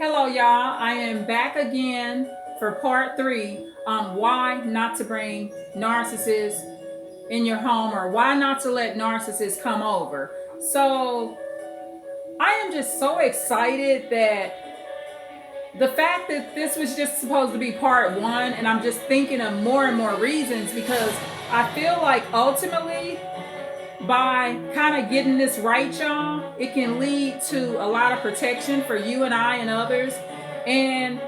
Hello, y'all. I am back again for part three on why not to bring narcissists in your home or why not to let narcissists come over. So, I am just so excited that the fact that this was just supposed to be part one, and I'm just thinking of more and more reasons because I feel like ultimately by kind of getting this right, y'all, it can lead to a lot of protection for you and I and others, and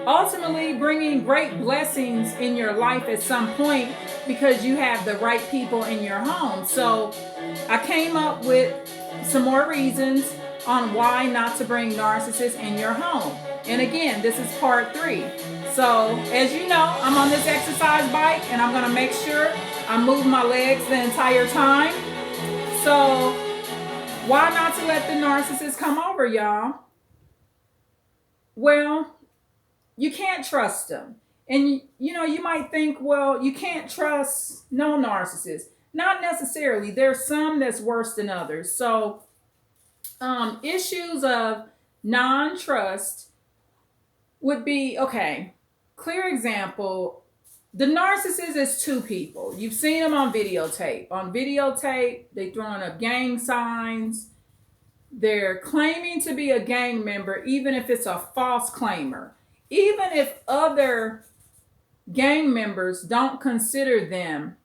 ultimately bringing great blessings in your life at some point because you have the right people in your home. So I came up with some more reasons on why not to bring narcissists in your home. And again, this is part three. So, as you know, I'm on this exercise bike and I'm going to make sure I move my legs the entire time. So, why not to let the narcissist come over, y'all? Well, you can't trust them. And you might think, well, you can't trust no narcissist. Not necessarily. There's some that's worse than others. So, issues of non-trust would be okay. Clear example, the narcissist is two people. You've seen them on videotape. On videotape, they throwing up gang signs. They're claiming to be a gang member, even if it's a false claimer. Even if other gang members don't consider them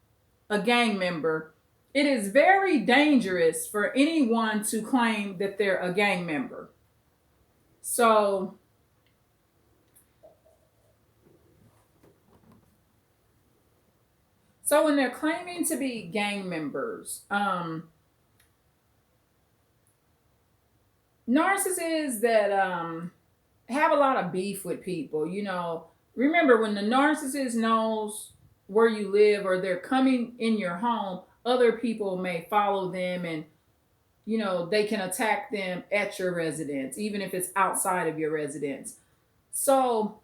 a gang member, it is very dangerous for anyone to claim that they're a gang member. So, when they're claiming to be gang members, narcissists that have a lot of beef with people, remember when the narcissist knows where you live or they're coming in your home, other people may follow them and they can attack them at your residence, even if it's outside of your residence. So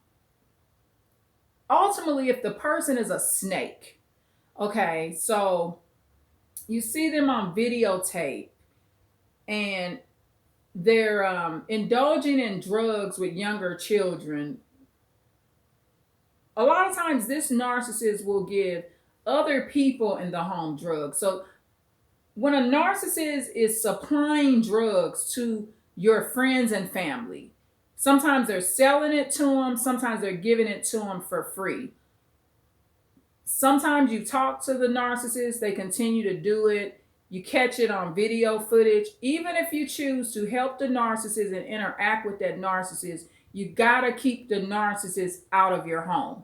ultimately, if the person is a snake, okay, so you see them on videotape and they're indulging in drugs with younger children. A lot of times, this narcissist will give other people in the home drugs. So, when a narcissist is supplying drugs to your friends and family, sometimes they're selling it to them, sometimes they're giving it to them for free. Sometimes you talk to the narcissist, they continue to do it. You catch it on video footage. Even if you choose to help the narcissist and interact with that narcissist, you gotta keep the narcissist out of your home.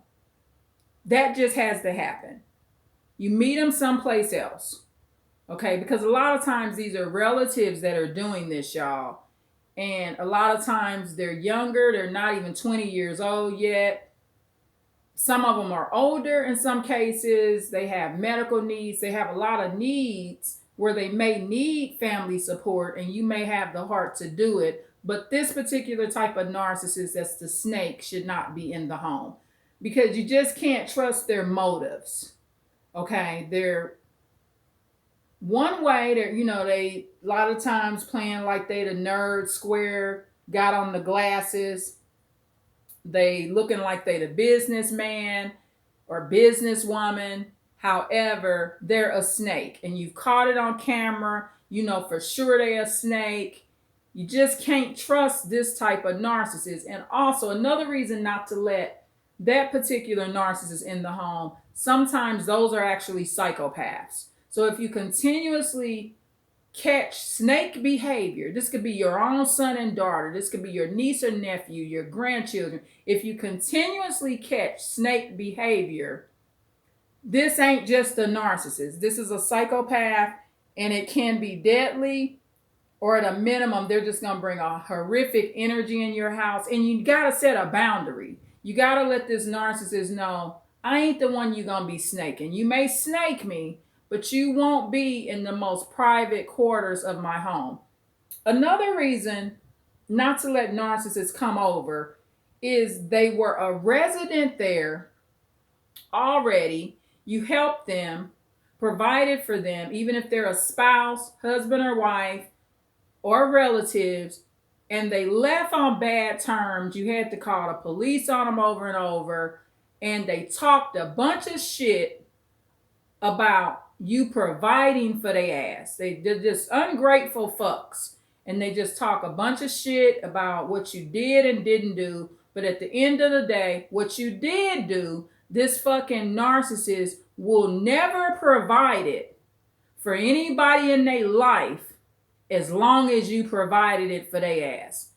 That just has to happen. You meet them someplace else. Okay, because a lot of times these are relatives that are doing this, y'all. And a lot of times they're younger, they're not even 20 years old yet. Some of them are older in some cases. They have medical needs. They have a lot of needs where they may need family support and you may have the heart to do it. But this particular type of narcissist, that's the snake, should not be in the home because you just can't trust their motives. Okay, they're one way that they a lot of times playing like they the nerd square, got on the glasses, they looking like they the businessman or businesswoman. However, they're a snake and you've caught it on camera. You know for sure they're a snake. You just can't trust this type of narcissist. And also another reason not to let that particular narcissist in the home, sometimes those are actually psychopaths. So if you continuously catch snake behavior, this could be your own son and daughter, this could be your niece or nephew, your grandchildren. If you continuously catch snake behavior, this ain't just a narcissist. This is a psychopath and it can be deadly, or at a minimum, they're just going to bring a horrific energy in your house. And you got to set a boundary. You got to let this narcissist know, I ain't the one you're going to be snaking. You may snake me, but you won't be in the most private quarters of my home. Another reason not to let narcissists come over is they were a resident there already. You helped them, provided for them, even if they're a spouse, husband or wife, or relatives. and they left on bad terms. You had to call the police on them over and over, and they talked a bunch of shit about you providing for their ass. They're just ungrateful fucks, and they just talk a bunch of shit about what you did and didn't do. But at the end of the day, what you did do, this fucking narcissist will never provide it for anybody in their life as long as you provided it for their ass.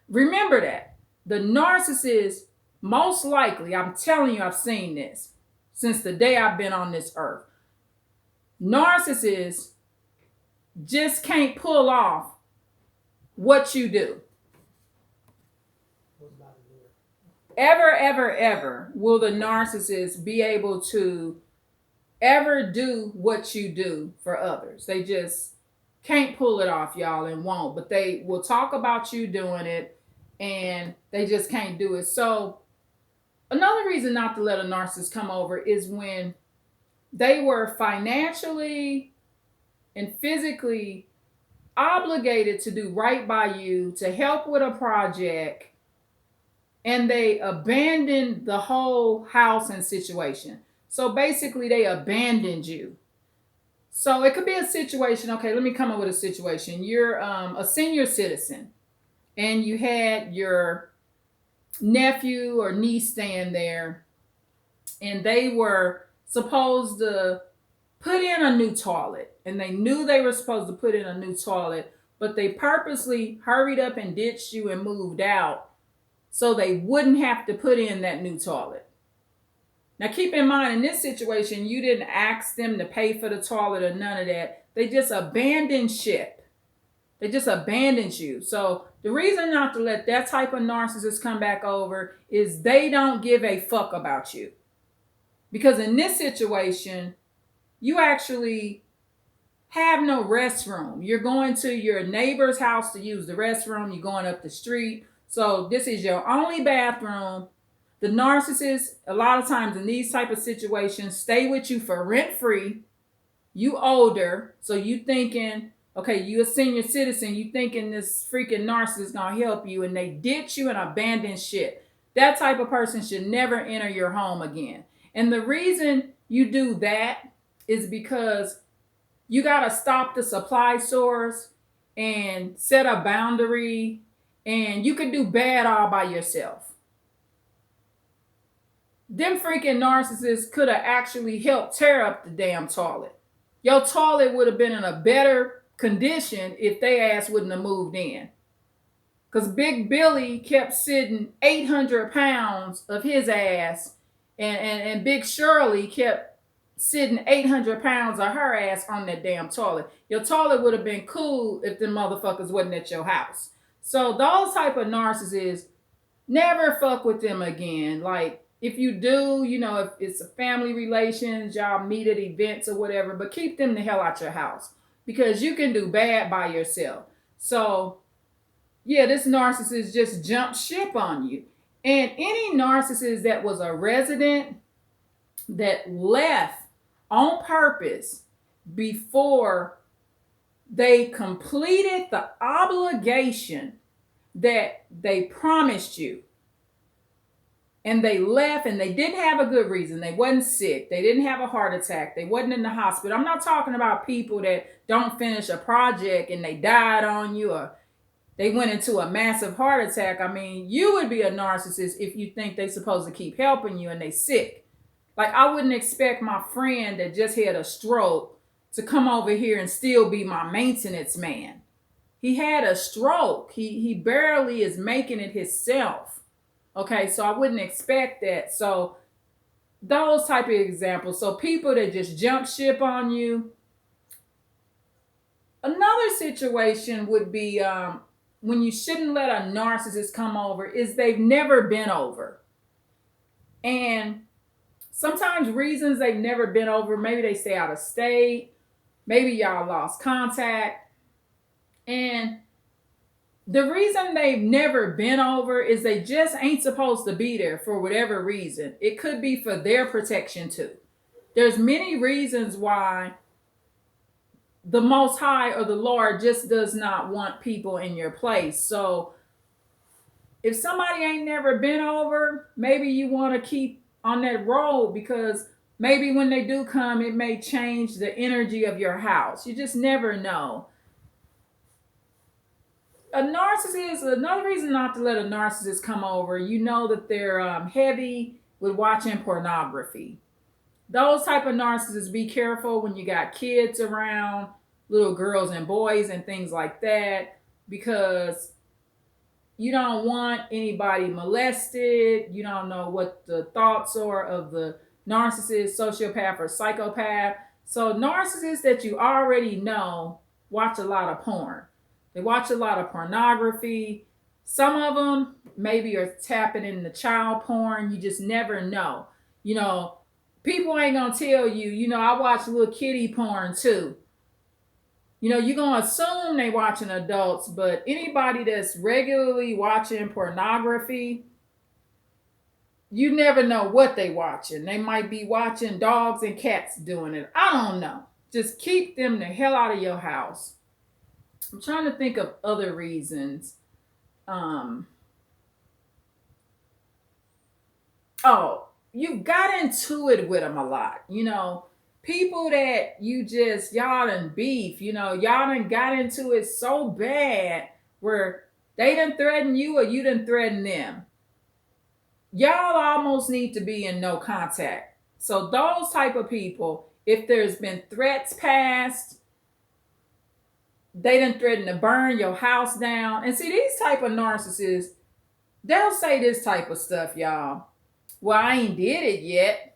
Remember that. The narcissist, most likely, I'm telling you, I've seen this since the day I've been on this earth. Narcissists just can't pull off what you do. Ever will the narcissist be able to ever do what you do for others. They just can't pull it off, y'all, and won't. But they will talk about you doing it, and they just can't do it. So another reason not to let a narcissist come over is when they were financially and physically obligated to do right by you, to help with a project, and they abandoned the whole house and situation. So basically, they abandoned you. So it could be a situation. Okay, let me come up with a situation. You're a senior citizen, and you had your nephew or niece staying there, and they were supposed to put in a new toilet, and they knew they were supposed to put in a new toilet, but they purposely hurried up and ditched you and moved out so they wouldn't have to put in that new toilet. Now keep in mind, in this situation, you didn't ask them to pay for the toilet or none of that. They just abandoned ship. They just abandoned you. So the reason not to let that type of narcissist come back over is they don't give a fuck about you. Because in this situation, you actually have no restroom. You're going to your neighbor's house to use the restroom. You're going up the street. So this is your only bathroom. The narcissist, a lot of times in these type of situations, stay with you for rent free. You older, so you thinking, okay, you a senior citizen, you thinking this freaking narcissist gonna help you, and they ditch you and abandon shit. That type of person should never enter your home again. And the reason you do that is because you got to stop the supply source and set a boundary, and you can do bad all by yourself. Them freaking narcissists could have actually helped tear up the damn toilet. Your toilet would have been in a better condition if they ass wouldn't have moved in. Because Big Billy kept sitting 800 pounds of his ass, and Big Shirley kept sitting 800 pounds of her ass on that damn toilet. Your toilet would have been cool if them motherfuckers wasn't at your house. So those type of narcissists, never fuck with them again. Like, if you do, you know, if it's a family relations, y'all meet at events or whatever, but keep them the hell out your house, because you can do bad by yourself. So yeah, this narcissist just jumped ship on you. And any narcissist that was a resident that left on purpose before they completed the obligation that they promised you, and they left and they didn't have a good reason. They wasn't sick. They didn't have a heart attack. They wasn't in the hospital. I'm not talking about people that don't finish a project and they died on you, or they went into a massive heart attack. I mean, you would be a narcissist if you think they're supposed to keep helping you and they sick. Like, I wouldn't expect my friend that just had a stroke to come over here and still be my maintenance man. He had a stroke. He barely is making it himself. Okay, so I wouldn't expect that. So those type of examples. So people that just jump ship on you. Another situation would be when you shouldn't let a narcissist come over is they've never been over. And sometimes reasons they've never been over, maybe they stay out of state, maybe y'all lost contact. And the reason they've never been over is they just ain't supposed to be there for whatever reason. It could be for their protection too. There's many reasons why the Most High or the Lord just does not want people in your place. So if somebody ain't never been over, maybe you want to keep on that road because maybe when they do come, it may change the energy of your house. You just never know. A narcissist, another reason not to let a narcissist come over, you know that they're heavy with watching pornography. Those type of narcissists, be careful when you got kids around, little girls and boys and things like that, because you don't want anybody molested. You don't know what the thoughts are of the narcissist, sociopath, or psychopath. So narcissists that you already know watch a lot of porn. They watch a lot of pornography. Some of them maybe are tapping into child porn. You just never know. You know, people ain't gonna tell you, I watch little kitty porn too. You're going to assume they watching adults, but anybody that's regularly watching pornography, you never know what they watching. They might be watching dogs and cats doing it. I don't know. Just keep them the hell out of your house. I'm trying to think of other reasons. You got into it with them a lot. People that y'all done beef, y'all done got into it so bad where they done threaten you or you done threaten them. Y'all almost need to be in no contact. So those type of people, if there's been threats passed, they done threaten to burn your house down. And see, these type of narcissists, they'll say this type of stuff, y'all. Well, I ain't did it yet.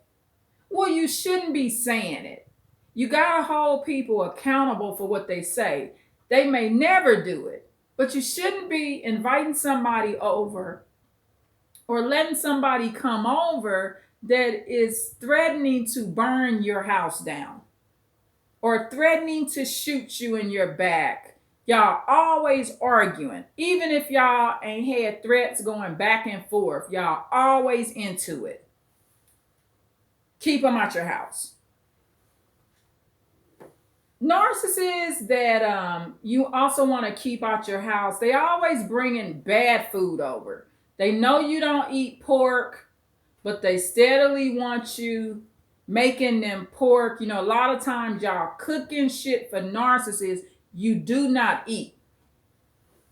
Well, you shouldn't be saying it. You got to hold people accountable for what they say. They may never do it, but you shouldn't be inviting somebody over or letting somebody come over that is threatening to burn your house down or threatening to shoot you in your back. Y'all always arguing. Even if y'all ain't had threats going back and forth, y'all always into it. Keep them out your house. Narcissists that you also want to keep out your house, they always bringing bad food over. They know you don't eat pork, but they steadily want you making them pork. A lot of times y'all cooking shit for narcissists you do not eat.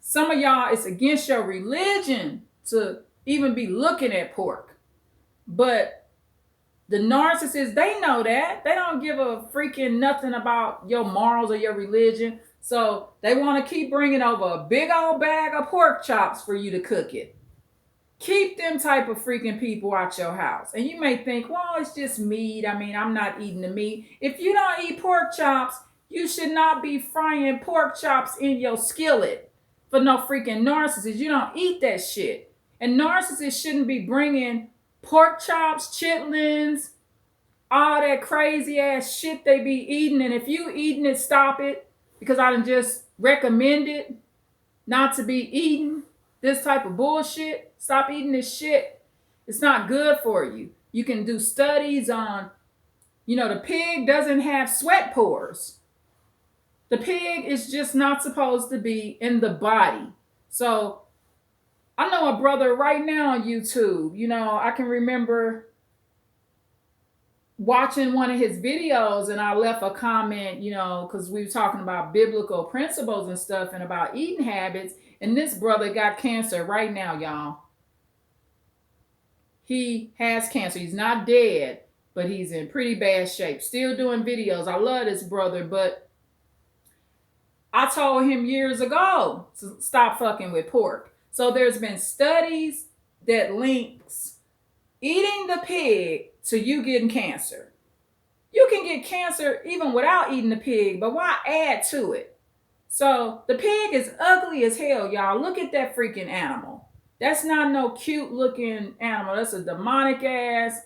Some of y'all, it's against your religion to even be looking at pork. But the narcissists, they know that. They don't give a freaking nothing about your morals or your religion. So they want to keep bringing over a big old bag of pork chops for you to cook it. Keep them type of freaking people out your house. And you may think, well, it's just meat. I mean, I'm not eating the meat. If you don't eat pork chops, you should not be frying pork chops in your skillet for no freaking narcissist. You don't eat that shit. And narcissists shouldn't be bringing pork chops, chitlins, all that crazy ass shit they be eating. And if you eating it, stop it. Because I done just recommended not to be eating this type of bullshit. Stop eating this shit. It's not good for you. You can do studies on, the pig doesn't have sweat pores. The pig is just not supposed to be in the body. So I know a brother right now on YouTube. I can remember watching one of his videos and I left a comment, because we were talking about biblical principles and stuff and about eating habits. And this brother got cancer right now, y'all. He has cancer. He's not dead, but he's in pretty bad shape. Still doing videos. I love this brother, but I told him years ago to stop fucking with pork. So there's been studies that links eating the pig to you getting cancer. You can get cancer even without eating the pig, but why add to it? So the pig is ugly as hell, y'all. Look at that freaking animal. That's not no cute looking animal. That's a demonic ass,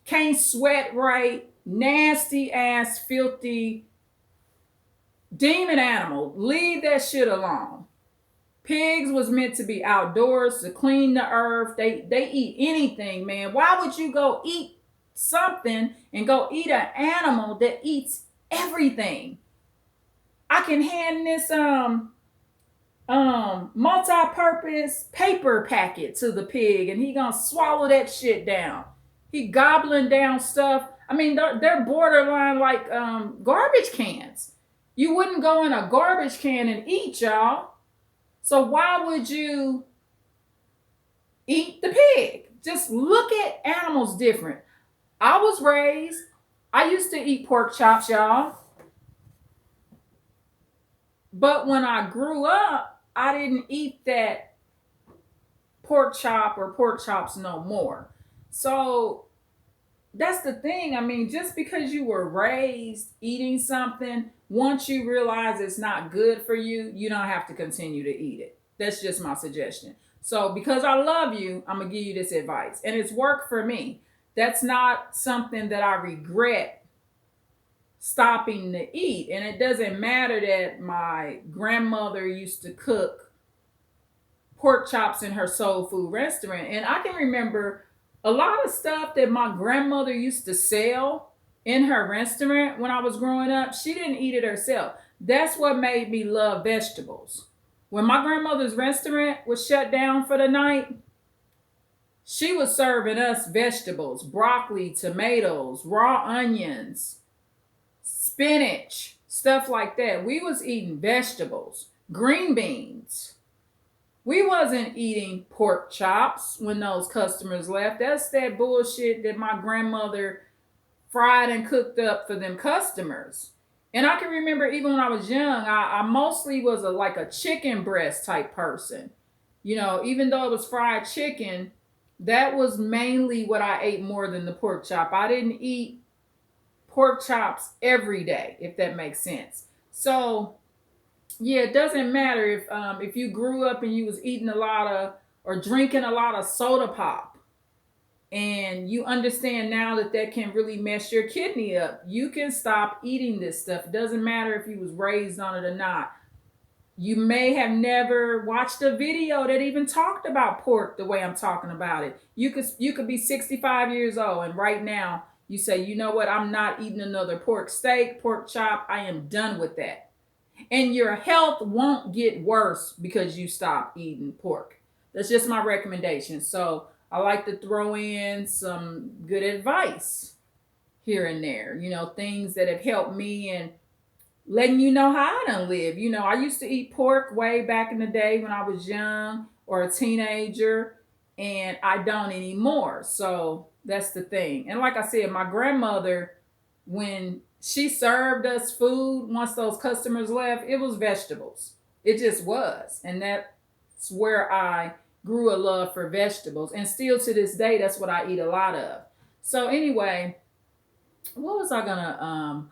can't sweat right, nasty ass, filthy demon animal. Leave that shit alone. Pigs was meant to be outdoors to clean the earth. They eat anything, man. Why would you go eat something and go eat an animal that eats everything? I can hand this multi-purpose paper packet to the pig, and he gonna swallow that shit down. He gobbling down stuff. I mean, they're borderline like garbage cans. You wouldn't go in a garbage can and eat, y'all. So why would you eat the pig? Just look at animals different. I was raised, I used to eat pork chops, y'all. But when I grew up, I didn't eat that pork chop or pork chops no more. So that's the thing. I mean, just because you were raised eating something, once you realize it's not good for you, you don't have to continue to eat it. That's just my suggestion. So, because I love you, I'm going to give you this advice. And it's worked for me. That's not something that I regret stopping to eat. And it doesn't matter that my grandmother used to cook pork chops in her soul food restaurant. And I can remember a lot of stuff that my grandmother used to sell in her restaurant when I was growing up. She didn't eat it herself. That's what made me love vegetables. When my grandmother's restaurant was shut down for the night, she was serving us vegetables, broccoli, tomatoes, raw onions, spinach, stuff like that. We was eating vegetables, green beans. We wasn't eating pork chops when those customers left. That's that bullshit that my grandmother fried and cooked up for them customers. And I can remember even when I was young, I mostly was like a chicken breast type person. You know, even though it was fried chicken, that was mainly what I ate more than the pork chop. I didn't eat pork chops every day, if that makes sense. So yeah, it doesn't matter if you grew up and you was eating a lot of or drinking a lot of soda pop, and you understand now that that can really mess your kidney up. You can stop eating this stuff. It doesn't matter if you was raised on it or not. You may have never watched a video that even talked about pork the way I'm talking about it. You could be 65 years old and right now you say, "You know what? I'm not eating another pork steak, pork chop. I am done with that." And your health won't get worse because you stop eating pork. That's just my recommendation. So I like to throw in some good advice here and there, things that have helped me and letting you know how I done live. I used to eat pork way back in the day when I was young or a teenager, and I don't anymore. So that's the thing. And like I said, my grandmother, when she served us food, once those customers left, it was vegetables. It just was. And that's where I grew a love for vegetables. And still to this day, that's what I eat a lot of. So anyway, what was I gonna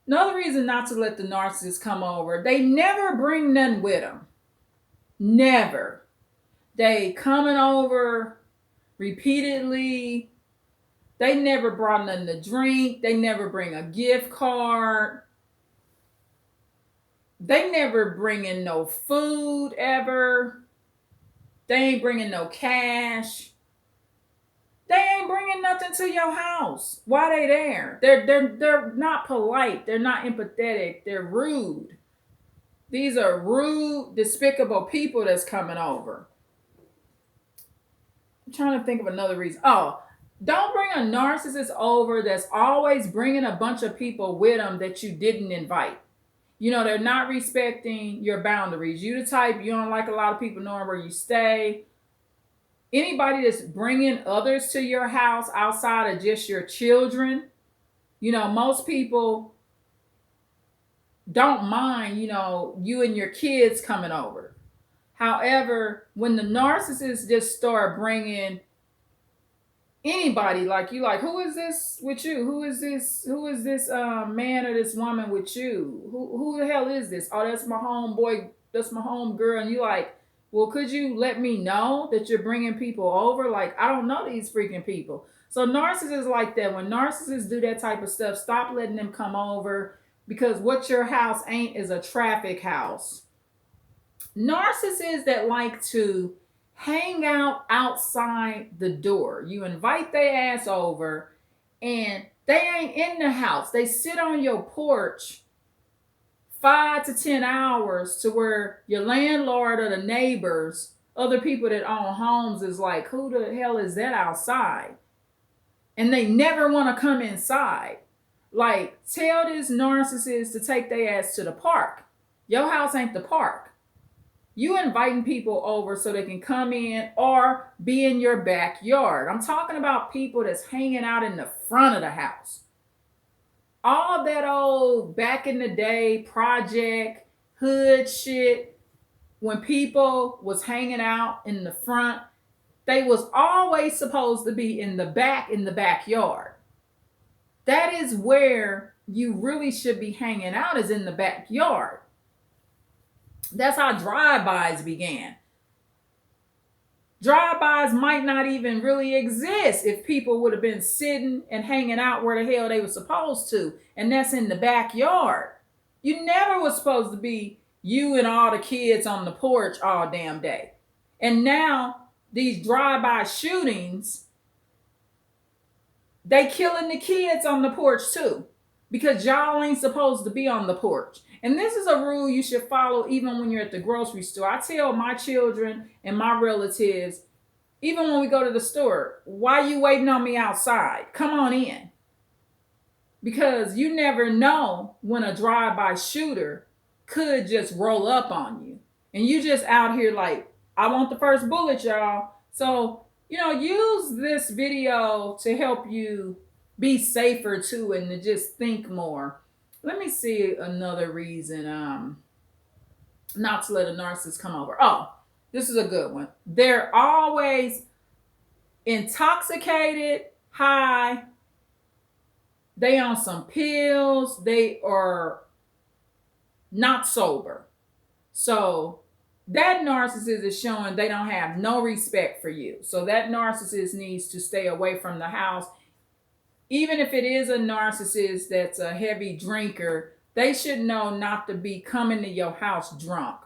another reason not to let the narcissist come over, they never bring none with them. Never. They coming over repeatedly. They never brought nothing to drink. They never bring a gift card. They never bring in no food ever. They ain't bringing no cash. They ain't bringing nothing to your house. Why they there? They're not polite. They're not empathetic. They're rude. These are rude, despicable people that's coming over. I'm trying to think of another reason. Oh, don't bring a narcissist over that's always bringing a bunch of people with them that you didn't invite. They're not respecting your boundaries. You the type, you don't like a lot of people knowing where you stay. Anybody that's bringing others to your house outside of just your children, most people don't mind, you and your kids coming over. However, when the narcissists just start bringing anybody, like you, like, who is this with you? Who is this man or this woman with you? Who the hell is this? Oh, that's my homeboy, that's my home girl. And you like, well, could you let me know that you're bringing people over? Like, I don't know these freaking people. So narcissists like that. When narcissists do that type of stuff, stop letting them come over, because what your house ain't is a traffic house. Narcissists that like to hang out outside the door. You invite their ass over and they ain't in the house. They sit on your porch 5 to 10 hours to where your landlord or the neighbors, other people that own homes is like, who the hell is that outside? And they never want to come inside. Like, tell this narcissist to take their ass to the park. Your house ain't the park. You inviting people over so they can come in or be in your backyard. I'm talking about people that's hanging out in the front of the house. All that old back in the day project hood shit, when people was hanging out in the front, they was always supposed to be in the back, in the backyard. That is where you really should be hanging out, is in the backyard. That's how drive-bys began. Drive-bys might not even really exist if people would have been sitting and hanging out where the hell they were supposed to, and that's in the backyard. You never was supposed to be you and all the kids on the porch all damn day. And now these drive-by shootings, they killing the kids on the porch too, because y'all ain't supposed to be on the porch. And this is a rule you should follow even when you're at the grocery store. I tell my children and my relatives, even when we go to the store, why you waiting on me outside? Come on in. Because you never know when a drive-by shooter could just roll up on you. And you just out here like, I want the first bullet, y'all. So, use this video to help you be safer too, and to just think more. Let me see another reason not to let a narcissist come over. Oh, this is a good one. They're always intoxicated, high. They on some pills. They are not sober. So that narcissist is showing they don't have no respect for you. So that narcissist needs to stay away from the house. Even if it is a narcissist that's a heavy drinker, they should know not to be coming to your house drunk.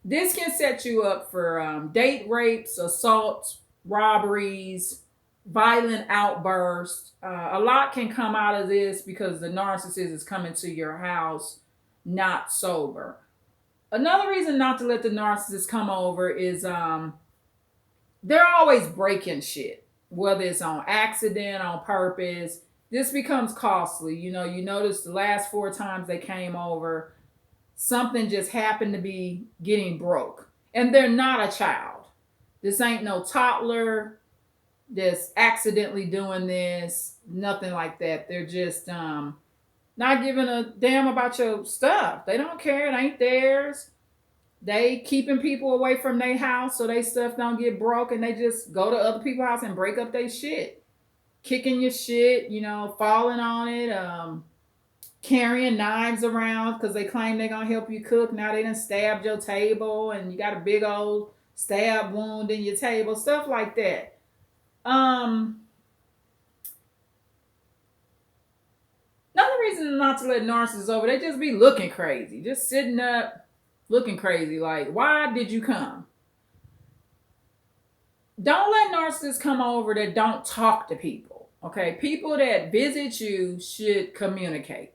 This can set you up for date rapes, assaults, robberies, violent outbursts. A lot can come out of this because the narcissist is coming to your house not sober. Another reason not to let the narcissist come over is they're always breaking shit. Whether it's on accident, on purpose, this becomes costly. You notice the last 4 times they came over, something just happened to be getting broke. And they're not a child. This ain't no toddler that's accidentally doing this, nothing like that. They're just not giving a damn about your stuff. They don't care. It ain't theirs. They keeping people away from their house so their stuff don't get broke, and they just go to other people's house and break up their shit. Kicking your shit, falling on it, carrying knives around because they claim they're going to help you cook. Now they done stabbed your table and you got a big old stab wound in your table, stuff like that. Another reason not to let narcissists over, they just be looking crazy, just sitting up, looking crazy, like, why did you come? Don't let narcissists come over that don't talk to people, okay? People that visit you should communicate.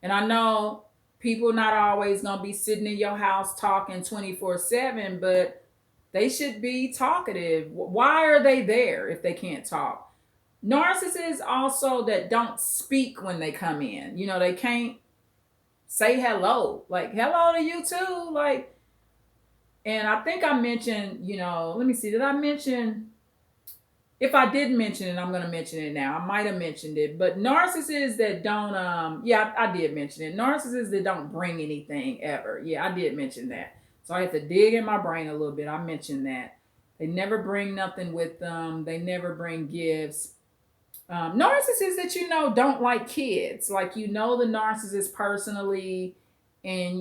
And I know people not always going to be sitting in your house talking 24/7, but they should be talkative. Why are they there if they can't talk? Narcissists also that don't speak when they come in. They can't say hello. Like, hello to you too. Like, and I think I mentioned, let me see, did I mention? If I didn't mention it, I'm going to mention it now. I might have mentioned it. But narcissists that don't, I did mention it. Narcissists that don't bring anything ever. Yeah, I did mention that. So I had to dig in my brain a little bit. I mentioned that. They never bring nothing with them. They never bring gifts. Narcissists that don't like kids. Like, the narcissist personally, and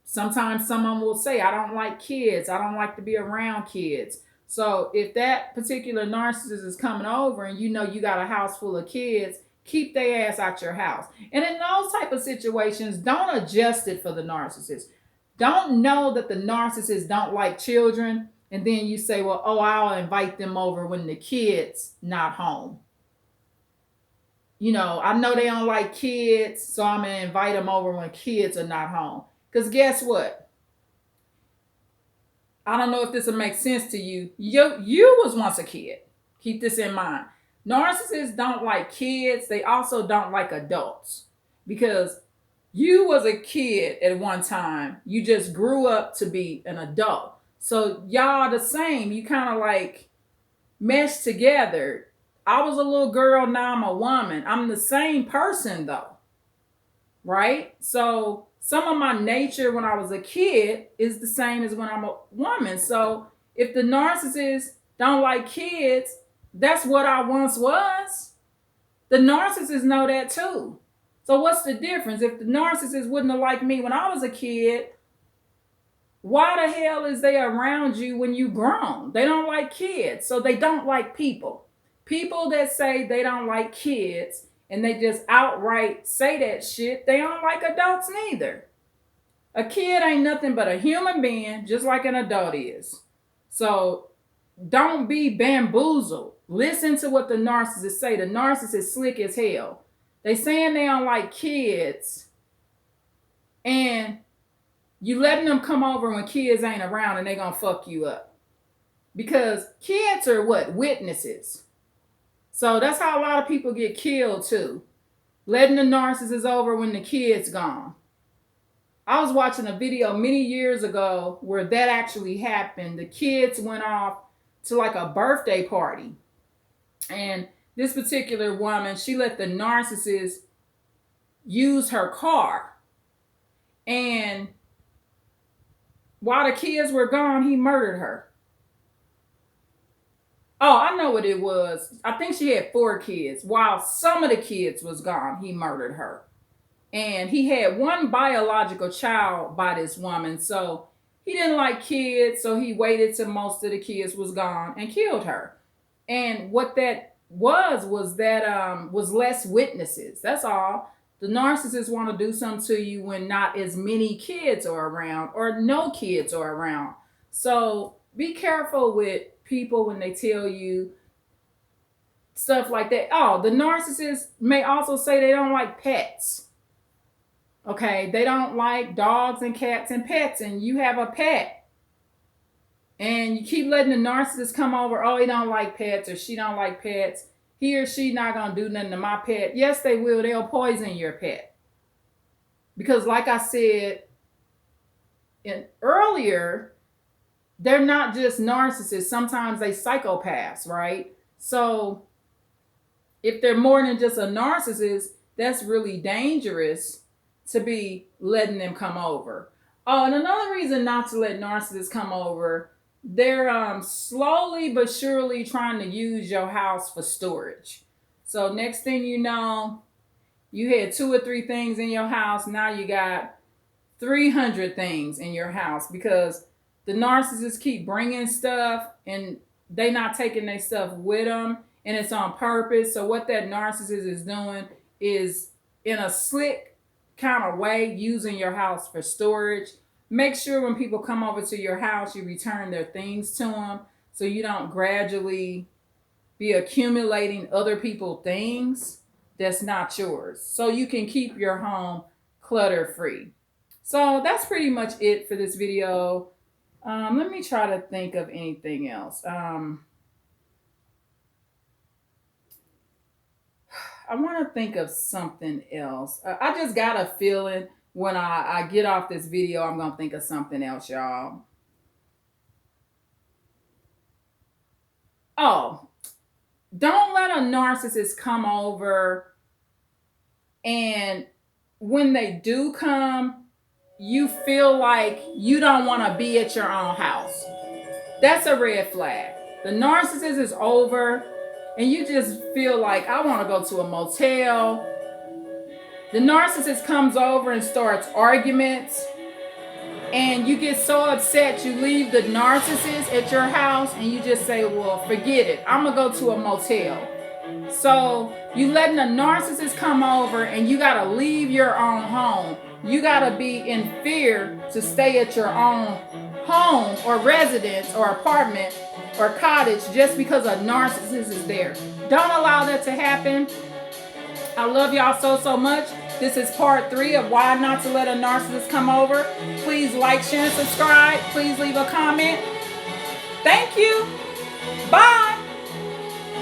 sometimes someone will say, I don't like kids. I don't like to be around kids. So if that particular narcissist is coming over and you got a house full of kids, keep their ass out your house. And in those type of situations, don't adjust it for the narcissist. Don't know that the narcissist don't like children, and then you say, well, I'll invite them over when the kid's not home. I know they don't like kids, so I'm going to invite them over when kids are not home. Because guess what? I don't know if this will make sense to you. You was once a kid. Keep this in mind. Narcissists don't like kids. They also don't like adults. Because you was a kid at one time. You just grew up to be an adult. So y'all the same. You kind of like meshed together. I was a little girl, now I'm a woman. I'm the same person though. Right? So some of my nature when I was a kid is the same as when I'm a woman. So if the narcissist don't like kids, that's what I once was. The narcissists know that too. So what's the difference? If the narcissist wouldn't have liked me when I was a kid, why the hell is they around you when you grown? They don't like kids, so they don't like people. People that say they don't like kids and they just outright say that shit, they don't like adults neither. A kid ain't nothing but a human being, just like an adult is. So don't be bamboozled. Listen to what the narcissists say. The narcissist slick as hell. They saying they don't like kids, and you letting them come over when kids ain't around and they gonna fuck you up. Because kids are what? Witnesses. So that's how a lot of people get killed too. Letting the narcissist over when the kid's gone. I was watching a video many years ago where that actually happened. The kids went off to like a birthday party. And this particular woman, she let the narcissist use her car. And while the kids were gone, he murdered her. Oh, I know what it was. I think she had 4 kids. While some of the kids was gone, he murdered her. And he had one biological child by this woman. So he didn't like kids. So he waited till most of the kids was gone and killed her. And what that was less witnesses. That's all. The narcissists want to do something to you when not as many kids are around or no kids are around. So be careful with people when they tell you stuff like that. Oh, the narcissists may also say they don't like pets. Okay, they don't like dogs and cats and pets, and you have a pet. And you keep letting the narcissist come over, oh, he don't like pets or she don't like pets. He or she not going to do nothing to my pet. Yes, they will. They'll poison your pet. Because like I said earlier, they're not just narcissists. Sometimes they psychopaths, right? So if they're more than just a narcissist, that's really dangerous to be letting them come over. Oh, and another reason not to let narcissists come over, they're slowly but surely trying to use your house for storage. So next thing you know, you had 2 or 3 things in your house. Now you got 300 things in your house because the narcissists keep bringing stuff and they not taking their stuff with them, and it's on purpose. So what that narcissist is doing is in a slick kind of way using your house for storage. Make sure when people come over to your house, you return their things to them so you don't gradually be accumulating other people's things that's not yours. So you can keep your home clutter free. So that's pretty much it for this video. Let me try to think of anything else. I want to think of something else. I just got a feeling when I get off this video, I'm going to think of something else, y'all. Oh, don't let a narcissist come over, and when they do come, you feel like you don't want to be at your own house. That's a red flag. The narcissist is over, and you just feel like, I want to go to a motel. The narcissist comes over and starts arguments, and you get so upset you leave the narcissist at your house and you just say, well, forget it. I'm going to go to a motel. So you letting a narcissist come over and you got to leave your own home. You got to be in fear to stay at your own home or residence or apartment or cottage just because a narcissist is there. Don't allow that to happen. I love y'all so much. This is part 3 of why not to let a narcissist come over. Please like, share, and subscribe. Please leave a comment. Thank you. Bye.